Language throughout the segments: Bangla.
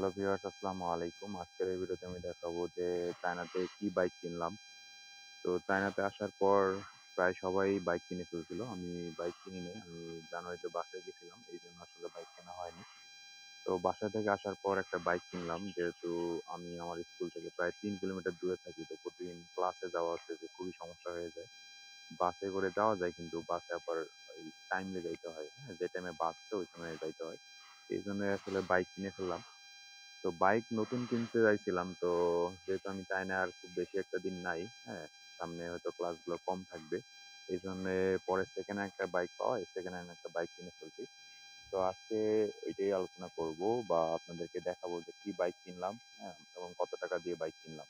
হ্যালো ভিউয়ার্স, আসসালামু আলাইকুম। আজকের এই ভিডিওতে আমি দেখাবো যে চায়নাতে কি বাইক কিনলাম। তো চায়নাতে আসার পর প্রায় সবাই বাইক কিনে ফেলছিল। আমি বাইক কিনি নাই। আমি জানুয়ারিতে বাসায় গেছিলাম, এই জন্য আসলে বাইক কেনা হয়নি। তো বাসা থেকে আসার পর একটা বাইক কিনলাম, যেহেতু আমি আমার স্কুল থেকে প্রায় 3 কিলোমিটার দূরে থাকি। তো প্রতিদিন ক্লাসে যাওয়া হচ্ছে যে খুবই সমস্যা হয়ে যায়। বাসে করে যাওয়া যায়, কিন্তু বাসে আবার ওই টাইমলি যাইতে হয়। হ্যাঁ, যে টাইমে বাস আছে ওই সময় যাইতে হয়। এই জন্য আসলে বাইক কিনে ফেললাম। তো বাইক নতুন কিনতে চাইছিলাম, তো যেহেতু আমি চাই না আর খুব বেশি একটা দিন নাই, হ্যাঁ, সামনে হয়তো ক্লাসগুলো কম থাকবে, এই জন্য পরে সেকেন্ড হ্যান্ড একটা বাইক পাওয়া, সেকেন্ড হ্যান্ড একটা বাইক কিনে ফেলছি। তো আজকে ওইটাই আলোচনা করব বা আপনাদেরকে দেখাবো যে কি বাইক কিনলাম, হ্যাঁ, এবং কত টাকা দিয়ে বাইক কিনলাম।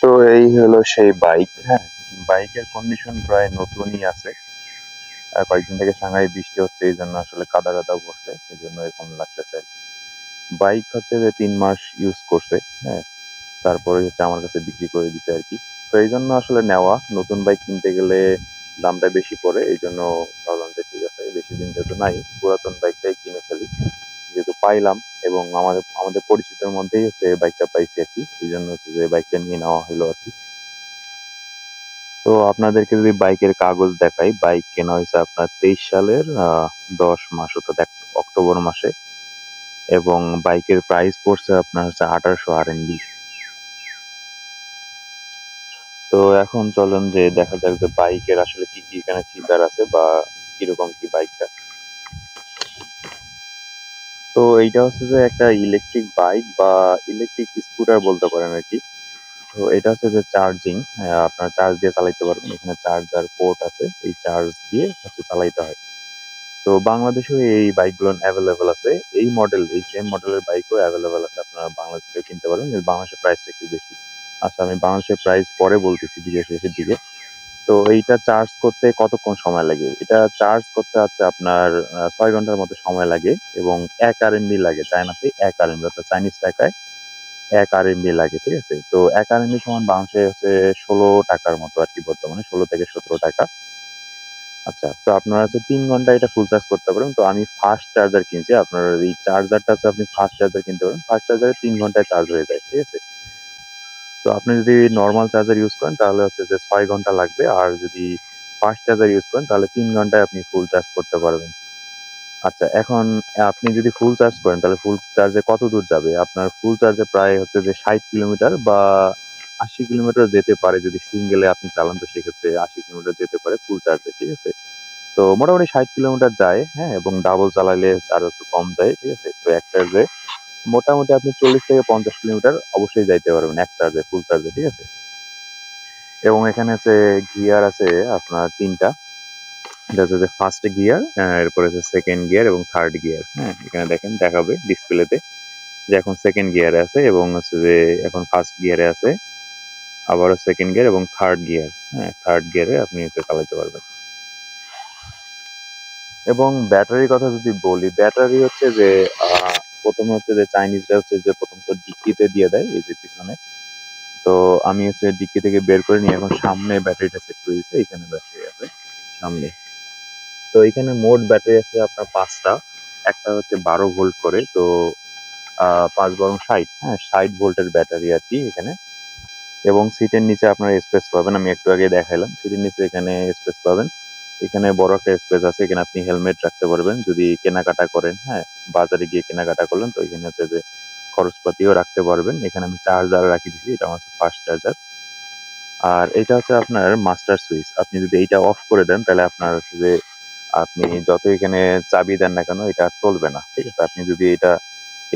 তো এই হলো সেই বাইক, হ্যাঁ। বাইকের কন্ডিশন প্রায় নতুনই আছে। কয়েকদিন থেকে সাংঘাই বৃষ্টি হচ্ছে, এই জন্য আসলে কাদা কাদা পড়ছে, এই জন্য এরকম লাগতেছে। বাইক হচ্ছে যে 3 মাস ইউজ করছে, হ্যাঁ। তারপরে হচ্ছে আমার কাছে বিক্রি করে দিতে আর কি। তো এই জন্য আসলে নেওয়া, নতুন বাইক কিনতে গেলে দামটা বেশি পড়ে, এই জন্য ভাবলাম যে ঠিক আছে, বেশি দিন যেহেতু নাই, পুরাতন বাইকটাই কিনে ফেলি। যেহেতু পাইলাম এবং আমাদের আমাদের পরিচিতের মধ্যেই হচ্ছে বাইকটা পাইছি আর কি, এই জন্য হচ্ছে যে বাইকটা নিয়ে নেওয়া হলো আর কি। তো আপনাদেরকে যদি বাইকের কাগজ দেখাই, বাইক কেনা হয়েছে আপনার 23 সালের 10 মাস, অর্থাৎ অক্টোবর মাসে। এবং বাইকের প্রাইস পড়ছে আপনার হচ্ছে 1800 RMB। তো এখন চলেন যে দেখা যাক যে বাইকের আসলে কি কি এখানে ফিচার আছে বা কিরকম কি বাইকটা। তো এইটা হচ্ছে যে একটা ইলেকট্রিক বাইক বা ইলেকট্রিক স্কুটার বলতে পারেন আর কি। তো এটা হচ্ছে যে চার্জিং, আপনার চার্জ দিয়ে চালাইতে পারবেন, এখানে চার্জার পোর্ট আছে, এই চার্জ দিয়ে হচ্ছে চালাইতে হয়। তো বাংলাদেশেও এই বাইকগুলো অ্যাভেলেবেল আছে। এই মডেল, এই সেম মডেলের বাইকও অ্যাভেলেবেল আছে, আপনারা বাংলাদেশে কিনতে পারবেন, কিন্তু বাংলাদেশের প্রাইসটা একটু বেশি। আচ্ছা, আমি বাংলাদেশের প্রাইস পরে বলতেছি ভিডিও শেষের দিকে। তো এইটা চার্জ করতে কতক্ষণ সময় লাগে? এটা চার্জ করতে হচ্ছে আপনার 6 ঘন্টার মতো সময় লাগে এবং 1 RMB লাগে। চায়নাতে 1 RMB, অর্থাৎ চাইনিজ টাকায় 1 RMB লাগে, ঠিক আছে? তো 1 RMB সমান বাংলাদেশে হচ্ছে 16 টাকার মতো আর কি, বর্তমানে 16 থেকে 17 টাকা। আচ্ছা, তো আপনারা হচ্ছে 3 ঘন্টা এটা ফুল চার্জ করতে পারেন। তো আমি ফাস্ট চার্জার কিনছি, আপনার এই চার্জারটা হচ্ছে আপনি ফাস্ট চার্জার কিনতে পারেন, ফাস্ট চার্জারে 3 ঘন্টায় চার্জ হয়ে যায়, ঠিক আছে? তো আপনি যদি নরমাল চার্জার ইউজ করেন তাহলে হচ্ছে যে 6 ঘন্টা লাগবে, আর যদি ফাস্ট চার্জার ইউজ করেন তাহলে 3 ঘন্টায় আপনি ফুল চার্জ করতে পারবেন। আচ্ছা, এখন আপনি যদি ফুল চার্জ করেন তাহলে ফুল চার্জে কত দূর যাবে? আপনার ফুল চার্জে প্রায় হচ্ছে যে 60 কিলোমিটার বা 80 কিলোমিটার যেতে পারে, যদি সিঙ্গেলে আপনি চালান তো সেক্ষেত্রে 80 কিলোমিটার যেতে পারে ফুল চার্জে, ঠিক আছে? তো মোটামুটি 60 কিলোমিটার যায়, হ্যাঁ, এবং ডাবল চালাইলে আরো একটু কম যায়, ঠিক আছে? তো এক চার্জে মোটামুটি আপনি 40 থেকে 50 কিলোমিটার অবশ্যই যাইতে পারবেন এক চার্জে, ফুল চার্জে, ঠিক আছে? এবং এখানে হচ্ছে গিয়ার আছে আপনার 3টা। এটা হচ্ছে যে ফার্স্ট গিয়ার, এরপরে হচ্ছে সেকেন্ড গিয়ার এবং থার্ড গিয়ার। হ্যাঁ, এখানে দেখেন দেখাবে ডিসপ্লেতে যে এখন সেকেন্ড গিয়ারে আছে এবং হচ্ছে যে এখন ফার্স্ট গিয়ারে আছে, আবারও সেকেন্ড গিয়ার এবং থার্ড গিয়ার। হ্যাঁ, থার্ড গিয়ারে আপনি হচ্ছে চালাতে পারবেন। এবং ব্যাটারির কথা যদি বলি, ব্যাটারি হচ্ছে যে আহ, প্রথমে হচ্ছে যে চাইনিজরা হচ্ছে যে প্রথমত ডিক্কিতে দিয়ে দেয়, এই যে পিছনে। তো আমি হচ্ছে ডিক্কি থেকে বের করে নিয়ে এখন সামনে ব্যাটারিটা সেট করে দিয়েছি, এখানে ব্যাটারি আছে সামনে। তো এখানে মোট ব্যাটারি আছে আপনার 5টা। একটা হচ্ছে 12 ভোল্ট করে, তো 5 × 60, হ্যাঁ, 60 ভোল্টের ব্যাটারি আর কি এখানে। এবং সিটের নিচে আপনার স্পেস পাবেন, আমি একটু আগে দেখাইলাম, সিটের নিচে এখানে স্পেস পাবেন। এখানে বড় একটা স্পেস আছে, এখানে আপনি হেলমেট রাখতে পারবেন যদি কেনাকাটা করেন, হ্যাঁ, বাজারে গিয়ে কেনাকাটা করলেন, তো এখানে হচ্ছে যে খরচপাতিও রাখতে পারবেন। এখানে আমি চার্জার রাখি দিছি, এটা হচ্ছে ফাস্ট চার্জার। আর এটা হচ্ছে আপনার মাস্টার সুইচ, আপনি যদি এইটা অফ করে দেন তাহলে আপনার হচ্ছে যে আপনি যত এখানে চাবি দেন না কেন এটা আর চলবে না, ঠিক আছে? আপনি যদি এটা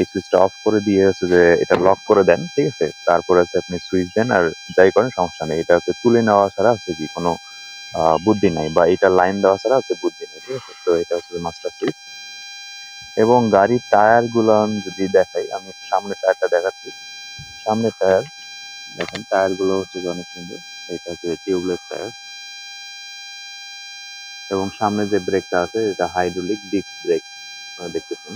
এই সুইচটা অফ করে দিয়ে হচ্ছে যে এটা লক করে দেন, ঠিক আছে, তারপরে হচ্ছে আপনি সুইচ দেন আর যাই করেন সমস্যা নেই, এটা হচ্ছে তুলে নেওয়া ছাড়া হচ্ছে কি কোনো বুদ্ধি নাই, বা এটা লাইন দেওয়া ছাড়া হচ্ছে বুদ্ধি নেই, ঠিক আছে? তো এটা হচ্ছে মাস্টার সুইচ। এবং গাড়ির টায়ার গুলো আমি যদি দেখাই, আমি সামনের টায়ারটা দেখাচ্ছি। সামনের টায়ার দেখেন, টায়ার গুলো হচ্ছে যে অনেক সুন্দর, এটা হচ্ছে টিউবলেস টায়ার। এবং সামনে যে ব্রেকটা আছে এটা হাইড্রোলিক ডিস্ক ব্রেক, আপনারা দেখতেছেন।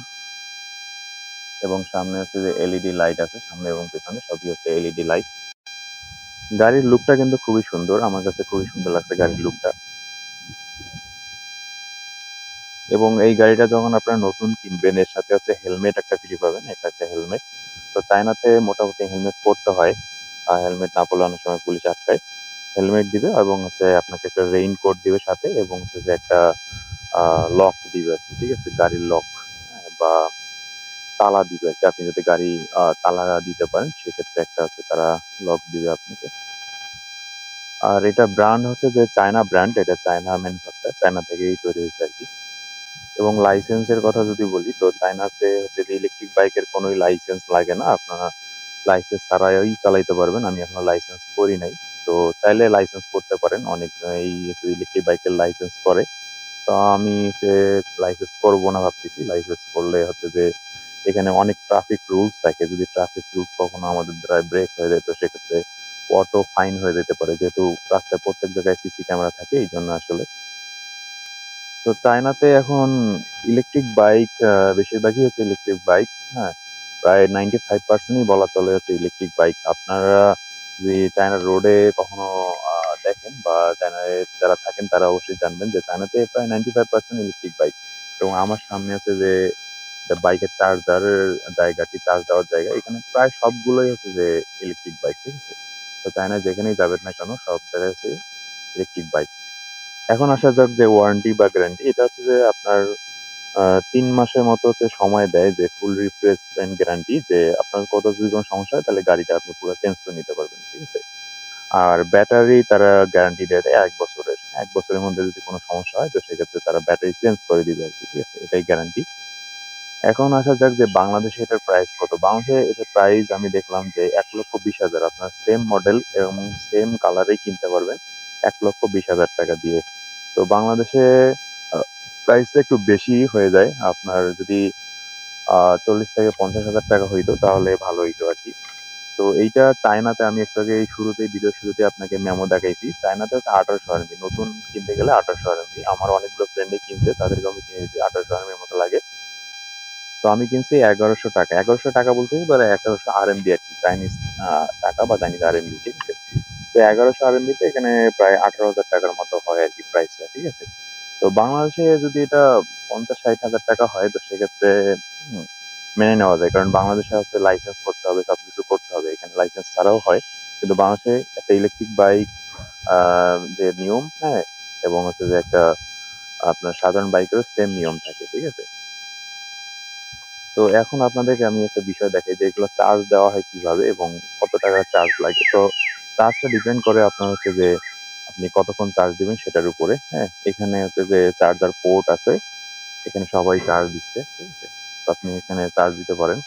এবং সামনে হচ্ছে যে এলইডি লাইট আছে, সামনে এবং পেছনে সবই হচ্ছে এলইডি লাইট। গাড়ির লুকটা কিন্তু খুবই সুন্দর, আমার কাছে খুবই সুন্দর লাগছে গাড়ির লুকটা। এবং এই গাড়িটা যখন আপনারা নতুন কিনবেন এর সাথে হচ্ছে হেলমেট একটা ফ্রি পাবেন, এটা একটা হেলমেট। তো চায়নাতে মোটামুটি হেলমেট পরতে হয়, আর হেলমেট না পরলে অনেক সময় পুলিশ আটকায়। হেলমেট দিবে এবং হচ্ছে আপনাকে একটা রেইন কোট দিবে সাথে, এবং হচ্ছে যে একটা লক দিবে আর কি, ঠিক আছে, গাড়ির লক বা তালা দিবে আর কি। আপনি যদি গাড়ি তালা দিতে পারেন সেক্ষেত্রে একটা হচ্ছে তারা লক দিবে আপনাকে। আর এটা ব্র্যান্ড হচ্ছে যে চায়না ব্র্যান্ড, এটা চায়না ম্যানুফ্যাকচার, চায়না থেকেই তৈরি হয়েছে আর কি। এবং লাইসেন্সের কথা যদি বলি, তো চায়নাতে হচ্ছে যে ইলেকট্রিক বাইকের কোনোই লাইসেন্স লাগে না, আপনারা লাইসেন্স ছাড়াই চালাইতে পারবেন। আমি এখনো লাইসেন্স করি নাই, তো চাইলে লাইসেন্স করতে পারেন, অনেক এই ইলেকট্রিক বাইকের লাইসেন্স করে। তো আমি যে লাইসেন্স করবো না ভাবতেছি, লাইসেন্স করলে হচ্ছে যে এখানে অনেক ট্রাফিক রুলস থাকে, যদি ট্রাফিক রুলস কখনো আমাদের দ্বারা ব্রেক হয়ে যায় তো সেক্ষেত্রে অটো ফাইন হয়ে যেতে পারে, যেহেতু রাস্তায় প্রত্যেক জায়গায় সিসি ক্যামেরা থাকে এই জন্য আসলে। তো চায়নাতে এখন ইলেকট্রিক বাইক বেশিরভাগই হচ্ছে ইলেকট্রিক বাইক। হ্যাঁ, প্রায় 95%ই বলা চলে হচ্ছে ইলেকট্রিক বাইক। আপনারা যদি চায়নার রোডে কখনো দেখেন বা চায়নায় যারা থাকেন তারা অবশ্যই জানবেন যে চায়নাতে প্রায় 95% ইলেকট্রিক বাইক। এবং আমার সামনে আছে যে বাইকের চার্জারের জায়গাটি, চার্জ দেওয়ার জায়গা, এখানে প্রায় সবগুলোই হচ্ছে যে ইলেকট্রিক বাইক, ঠিক আছে। তো চায়নায় যেখানেই যাবেন না কেন সব জায়গায় হচ্ছে ইলেকট্রিক বাইক। এখন আসা যাক যে ওয়ারেন্টি বা গ্যারান্টি, এটা হচ্ছে যে আপনার ৩ মাসের মতো হচ্ছে সময় দেয়, যে ফুল রিপ্লেসমেন্ট গ্যারান্টি, যে আপনার কত যদি কোনো সমস্যা হয় তাহলে গাড়িটা আপনি পুরো চেঞ্জ করে নিতে পারবেন, ঠিক আছে। আর ব্যাটারি তারা গ্যারান্টি দিয়ে দেয় ১ বছরের, ১ বছরের মধ্যে যদি কোনো সমস্যা হয় তো সেক্ষেত্রে তারা ব্যাটারি চেঞ্জ করে দিবে আর কি, ঠিক আছে, এটাই গ্যারান্টি। এখন আসা যাক যে বাংলাদেশে এটার প্রাইস কত। বাংলাদেশে এটার প্রাইস আমি দেখলাম যে ১,২০,০০০, আপনার সেম মডেল এবং সেম কালারেই কিনতে পারবেন ১,২০,০০০ টাকা দিয়ে। তো বাংলাদেশে প্রাইসটা একটু বেশি হয়ে যায়, আপনার যদি ৪০ থেকে ৫০ হাজার টাকা হইতো তাহলে ভালো হইতো আর কি। তো এইটা চায়নাতে, আমি একটু আগে এই শুরুতেই ভিডিও শুরুতে আপনাকে মেমো দেখাইছি, চায়নাতে হচ্ছে ১৮০০ RMB, নতুন কিনতে গেলে ১৮০০ RMB। আমার অনেকগুলো ফ্রেন্ডে কিনছে, তাদেরকে আমি কিনে দিয়েছি ১৮০০ RMB মতো লাগে। তো আমি কিনছি ১১০০ টাকা, ১১০০ টাকা বলতে পারে ১১০০ RMB আর কি, চাইনিজ টাকা বা চাইনিজ RMB, ঠিক আছে। তো ১১০০ RMB তে এখানে প্রায় ১৮,০০০ টাকার মতো হয় আর কি প্রাইসটা, ঠিক আছে। তো বাংলাদেশে যদি এটা ৫০-৬০ হাজার টাকা হয় তো সেক্ষেত্রে হুম, মেনে নেওয়া যায়, কারণ বাংলাদেশে হচ্ছে লাইসেন্স করতে হবে, সবকিছু করতে হবে, এখানে লাইসেন্স ছাড়াও হয়। কিন্তু বাংলাদেশে একটা ইলেকট্রিক বাইক যে নিয়ম, হ্যাঁ, এবং হচ্ছে যে একটা আপনার সাধারণ বাইকেরও সেম নিয়ম থাকে, ঠিক আছে। তো এখন আপনাদেরকে আমি একটা বিষয় দেখাই যে এগুলো চার্জ দেওয়া হয় কিভাবে এবং কত টাকা চার্জ লাগে। তো চার্জটা ডিপেন্ড করে আপনার হচ্ছে যে আপনি কতক্ষণ চার্জ দিবেন সেটার উপরে। হ্যাঁ, এখানে হচ্ছে যে চার্জার পোর্ট আছে, এখানে সবাই চার্জ দিচ্ছে, ঠিক আছে। তো আপনি এখানে চার্জ দিতে পারেন।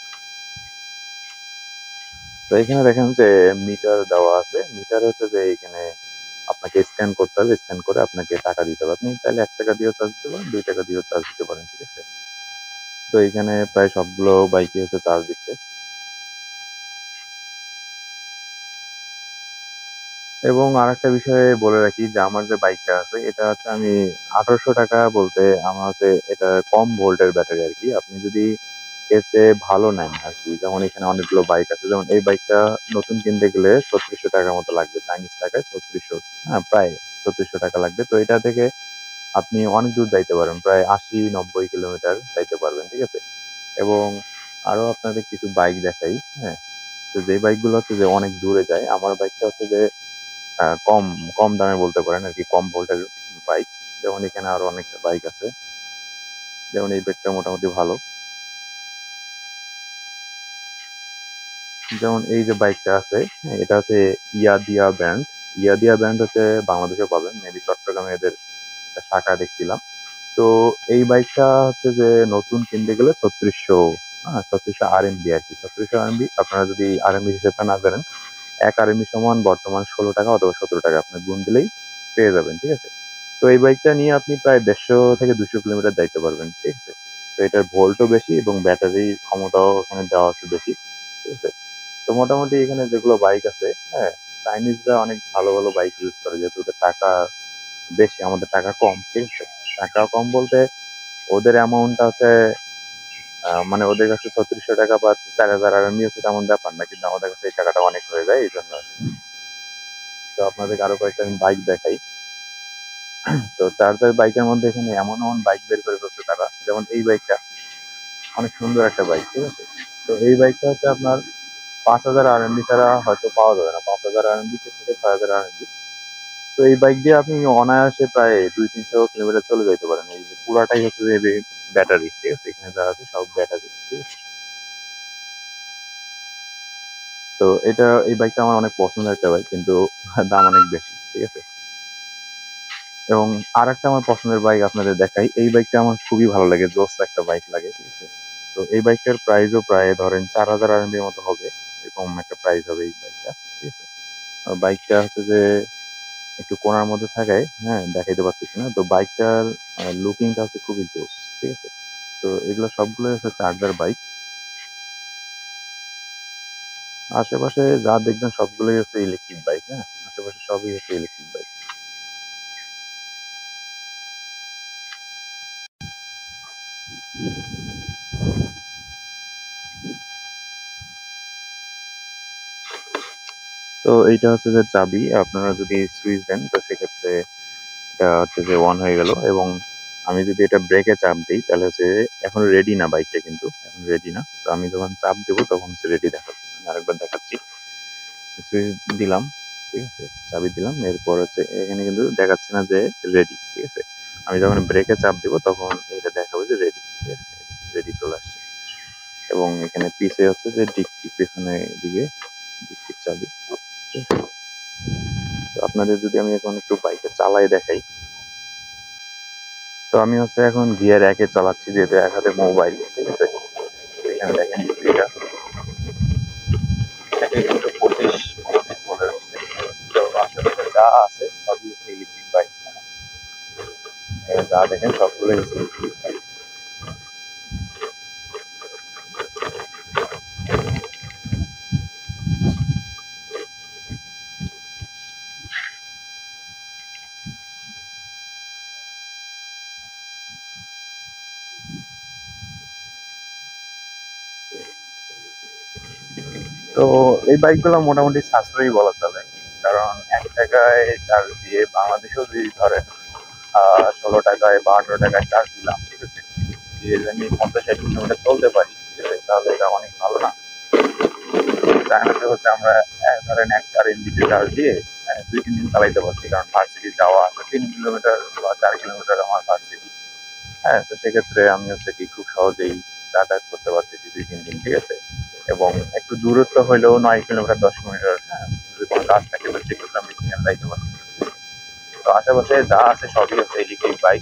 তো এখানে দেখেন যে মিটার দেওয়া আছে, মিটার হচ্ছে যে এখানে আপনাকে স্ক্যান করতে হবে, স্ক্যান করে আপনাকে টাকা দিতে হবে। আপনি চাইলে ১ টাকা দিয়েও চার্জ দিতে পারেন, ২ টাকা দিয়েও চার্জ দিতে পারেন, ঠিক আছে। তো এখানে প্রায় সবগুলো বাইকে হচ্ছে চার্জ দিচ্ছে। এবং আরেকটা বিষয় বলে রাখি যে আমার যে বাইকটা আছে এটা হচ্ছে আমি ১৮০০ টাকা বলতে আমার হচ্ছে এটা কম ভোল্টের ব্যাটারি আর কি। আপনি যদি এর চেয়ে ভালো নেন আর কি, যেমন এখানে অনেকগুলো বাইক আছে, যেমন এই বাইকটা নতুন কিনতে গেলে ৩৬০০ টাকার মতো লাগবে, চাইনিজ টাকায় ৩৬০০, হ্যাঁ প্রায় ৩৬০০ টাকা লাগবে। তো এটা থেকে আপনি অনেক দূর যাইতে পারবেন, প্রায় ৮০-৯০ কিলোমিটার যাইতে পারবেন, ঠিক আছে। এবং আরো আপনাদের কিছু বাইক দেখাই, হ্যাঁ। তো যে বাইকগুলো হচ্ছে যে অনেক দূরে যায়, আমার বাইকটা হচ্ছে যে কম কম দামে বলতে পারেন আরকি, কম ভোল্টের বাইক। যেমন এখানে আরো অনেকটা বাইক আছে। যেমন এই বাইকটা মোটামুটি ভালো। যেমন এই যে বাইকটা আছে, হ্যাঁ, এটা হচ্ছে ইয়াদিয়া ব্র্যান্ড। ইয়াদিয়া ব্র্যান্ড হচ্ছে বাংলাদেশেও পাবেন, মেবি চট্টগ্রামে এদের একটা শাখা দেখছিলাম। তো এই বাইকটা হচ্ছে যে নতুন কিনতে গেলে ৩৬০০, হ্যাঁ ৩৬০০ RMB আর কি। ৩৬০০ RMB, আপনারা যদি RMB হিসেবটা না জানেন, ১ RMB সমান বর্তমান ১৬ টাকা অথবা ১৭ টাকা, আপনি গুণ দিলেই পেয়ে যাবেন, ঠিক আছে। তো এই বাইকটা নিয়ে আপনি প্রায় ১৫০ থেকে ২০০ কিলোমিটার যাইতে পারবেন, ঠিক আছে। তো এটার ভোল্টও বেশি এবং ব্যাটারি ক্ষমতাও এখানে দেওয়া আছে বেশি, ঠিক আছে। তো মোটামুটি এখানে যেগুলো বাইক আছে, হ্যাঁ, চাইনিজরা অনেক ভালো ভালো বাইক ইউজ করে, যেহেতু ওদের টাকা বেশি, আমাদের টাকা কম, ঠিক আছে। টাকা কম বলতে ওদের অ্যামাউন্টটা হচ্ছে মানে ওদের কাছে ৩৬০০ টাকা বা ৪,০০০ RMB হচ্ছে তেমন ব্যাপার না, কিন্তু আমাদের কাছে এই টাকাটা অনেক হয়ে যায় এই জন্য। তো আপনাদেরকে আরো কয়েকটা আমি বাইক দেখাই। তো চার্জার বাইকের মধ্যে এখানে এমন এমন বাইক বের করে ফেলছে তারা, যেমন এই বাইকটা অনেক সুন্দর একটা বাইক, ঠিক আছে। তো এই বাইকটা হচ্ছে আপনার 5,000 RMB ছাড়া হয়তো পাওয়া যাবে না, 5,000 RMB থেকে 6,000 RMB। তো এই বাইক দিয়ে আপনি অনায়াসে প্রায় 200-300 কিলোমিটার চলে যেতে পারেন। এই যে পুরাটাই হচ্ছে যে ব্যাটারি, ঠিক আছে, এখানে যা আছে সব ব্যাটারি, ঠিক আছে। তো এই বাইকটা আমার অনেক পছন্দের একটা বাইক, কিন্তু দাম অনেক বেশি, ঠিক আছে। এবং আর একটা আমার পছন্দের বাইক আপনাদের দেখাই, এই বাইকটা আমার খুবই ভালো লাগে, জোস একটা বাইক লাগে, ঠিক আছে। তো এই বাইকটার প্রাইসও প্রায় ধরেন 4,000 RMB মতো হবে, এরকম একটা প্রাইস হবে এই বাইকটা, ঠিক আছে। বাইকটা হচ্ছে যে একটু কোনার মধ্যে থাকায় হ্যাঁ দেখাইতে পারতেছি না। তো বাইকটার লুকিংটা হচ্ছে খুবই জোস, ঠিক আছে। তো এগুলো সবগুলোই হচ্ছে চার্জার বাইক। আশেপাশে যা দেখবেন সবগুলোই হচ্ছে ইলেকট্রিক বাইক, হ্যাঁ, আশেপাশে সবই হচ্ছে ইলেকট্রিক বাইক। তো এইটা হচ্ছে যে চাবি, আপনারা যদি সুইচ দেন তো সেক্ষেত্রে এটা হচ্ছে যে অন হয়ে গেল। এবং আমি যদি এটা ব্রেকে চাপ দিই তাহলে হচ্ছে এখন রেডি না, বাইকটা কিন্তু এখন রেডি না। তো আমি যখন চাপ দেবো তখন হচ্ছে রেডি দেখাচ্ছে। আমি আরেকবার দেখাচ্ছি, সুইচ দিলাম, ঠিক আছে, চাবি দিলাম, এরপর হচ্ছে এখানে কিন্তু দেখাচ্ছে না যে রেডি, ঠিক আছে। আমি যখন ব্রেকে চাপ দিব তখন এটা দেখাবে যে রেডি, ঠিক আছে, রেডি চলে আসছে। এবং এখানে পিছে হচ্ছে যে ডিক্কি, পেছনে দিকে ডিক্কির চাবি, ঠিক আছে। তো আপনাদের যদি আমি এখন একটু বাইকে চালাই দেখাই, তো আমি হচ্ছে এখন গিয়ার 1-এ চালাচ্ছি, যেহেতু এক হাতে মোবাইল, ঠিক আছে। এখানে দেখেন স্পিডটা 1 কিন্তু 25 বলে হচ্ছে। তো আশেপাশে যা আছে সবই হচ্ছে ইলেকট্রিক বাইক, যা দেখেন সবগুলোই হচ্ছে ইলেকট্রিক বাইক। তো এই বাইকগুলো মোটামুটি সাশ্রয়ী বলা চলে, কারণ 1 টাকায় চার্জ দিয়ে বাংলাদেশেও যদি ধরেন 16 টাকায় বা 18 টাকায় চার্জ দিলাম, ঠিক আছে, দিয়ে যদি আমি 50-60 কিলোমিটার চলতে পারি, ঠিক আছে, তাহলে এটা অনেক ভালো না। চায়নাতে হচ্ছে আমরা ধরেন 1 4 MB চার্জ দিয়ে 2-3 দিন চালাইতে পারছি, কারণ ভার্সিটি যাওয়া আসা 3 কিলোমিটার বা 4 কিলোমিটার আমার ভার্সিটি। হ্যাঁ, তো সেক্ষেত্রে আমি হচ্ছে কি খুব সহজেই যাতায়াত করতে পারতেছি 2-3 দিন, ঠিক আছে। এবং একটু দূরত্ব হইলেও 9 কিলোমিটার 10 কিলোমিটার, হ্যাঁ, যদি কোনো কাজ থাকে তো সেক্ষেত্রে আমি সেখানে যাইতে পারতেছি। তো আশেপাশে যা আছে সবই হচ্ছে ইলেকট্রিক বাইক,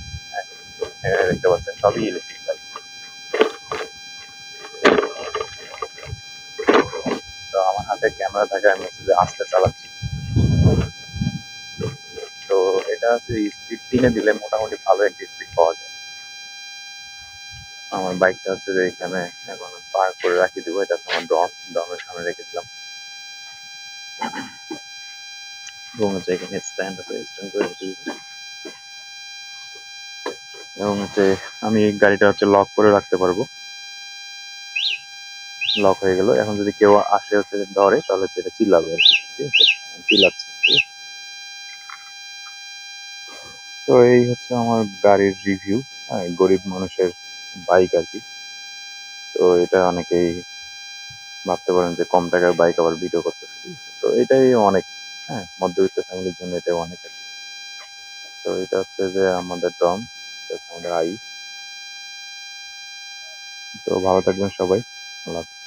হ্যাঁ, দেখতে পাচ্ছেন সবই ইলেকট্রিক বাইক। তো আমার হাতে ক্যামেরা থাকে, আমি হচ্ছে যে আস্তে চালাচ্ছি। তো এটা হচ্ছে স্পিড 3-এ দিলে মোটামুটি ভালো একটা স্পিড পাওয়া যায়। আমার বাইকটা হচ্ছে যে এখানে এখন পার্ক করে রাখি দিব, এটা হচ্ছে আমার ড্রমের সামনে রেখেছিলাম। এবং হচ্ছে এখানে স্ট্যান্ড আছে, স্ট্যান্ড করে রেখে দিব। এবং হচ্ছে আমি গাড়িটা হচ্ছে লক করে রাখতে পারবো, লক হয়ে গেল। এখন যদি কেউ আসে হচ্ছে ধরে তাহলে হচ্ছে এটা চিল্লাবে আর কি, ঠিক আছে, চিল্লাচ্ছে, ঠিক আছে। তো এই হচ্ছে আমার গাড়ির রিভিউ, হ্যাঁ, গরিব মানুষের বাইক আর কি। তো এটা অনেকেই ভাবতে পারেন যে কম টাকার বাইক আবার ভিডিও করতেছে, ঠিক আছে? তো এটাই অনেক, হ্যাঁ, মধ্যবিত্ত ফ্যামিলির জন্য এটাই অনেক আর কি। তো এটা হচ্ছে যে আমাদের ডম, এটা হচ্ছে আমাদের আই। তো ভালো থাকবেন সবাই, আল্লাহ হাফেজ।